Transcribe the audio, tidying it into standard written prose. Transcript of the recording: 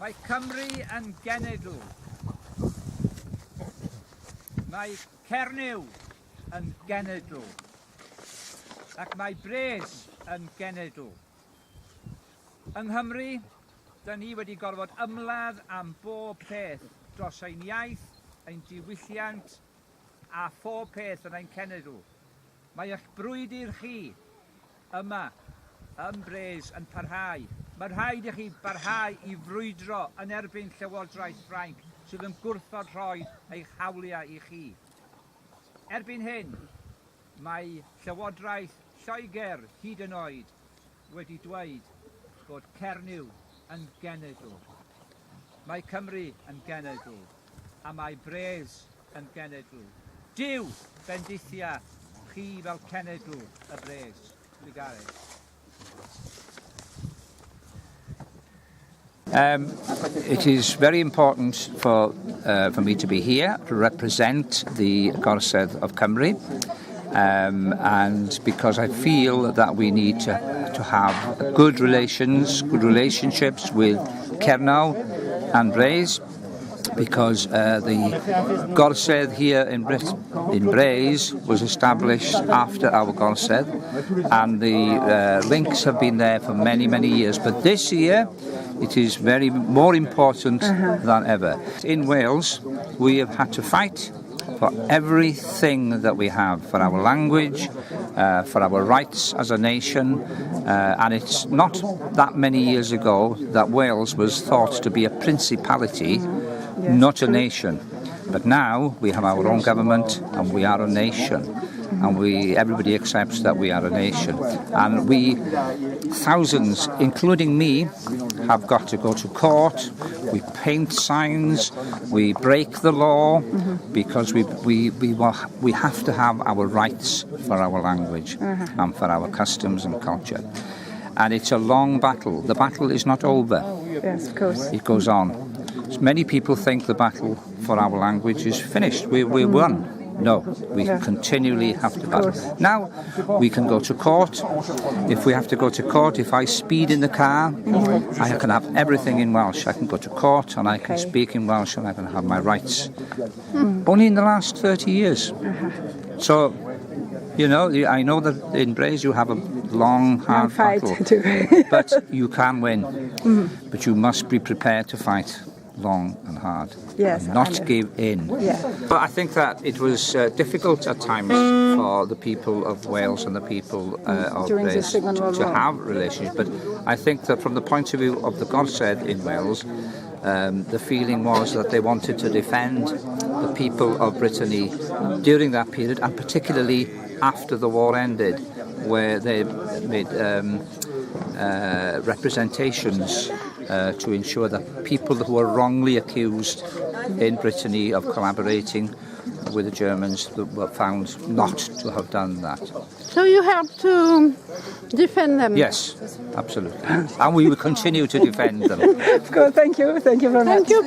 Mae Kembre yn genedl. Mae Cernyw yn genedl. Ac mae Bres yn genedl. Yng Nghymru, dyn ni wedi gorfod ymladd am bob peth dros ein iaith, ein diwylliant a phob peth yn ein cenedl. Mae eich brwydr chi yma ym Bres yn parhau. Mae rhaid i chi barhau i frwydro yn erbyn Llywodraeth Ffrainc sydd yn gwrthod rhoi eich hawliau i chi. Erbyn hyn, mae Llywodraeth Lloegr hyd yn oed wedi dweud bod Cernyw yn genedl. Mae Cymru yn genedl a mae Bres yn genedl. Duw bendithia chi fel cenedl y Bres. It is very important for me to be here to represent the gorsedd of Kembre, and because I feel that we need to have good relationships with Cernyw and Drouizh, because the gorsedd here in Drouizh was established after our gorsedd, and the links have been there for many, many years. But this year, it is more important than ever. In Wales, we have had to fight for everything that we have, for our language, for our rights as a nation, and it's not that many years ago that Wales was thought to be a principality, not a nation. But now we have our own government and we are a nation, and everybody accepts that we are a nation. And we, thousands, including me, have got to go to court. We paint signs, we break the law, because we have to have our rights for our language and for our customs and culture. And it's a long battle. The battle is not over. Yes, of course. It goes on. Many people think the battle for our language is finished. We won. No, we continually have to battle. Now, we can go to court. If we have to go to court, if I speed in the car, I can have everything in Welsh. I can go to court and I can speak in Welsh and I can have my rights. Only in the last 30 years. So, you know, I know that in Drouizh you have a long, hard battle. But you can win. But you must be prepared to fight long and hard, and not give in. But I think that it was difficult at times for the people of Wales and the people of Drouizh to have relationships. But I think that from the point of view of the gorsedd in Wales, the feeling was that they wanted to defend the people of Brittany during that period, and particularly after the war ended, where they made representations to ensure that people who were wrongly accused in Brittany of collaborating with the Germans were found not to have done that. So you have to defend them? Yes, absolutely. And we will continue to defend them. Of course, thank you very much. Thank you.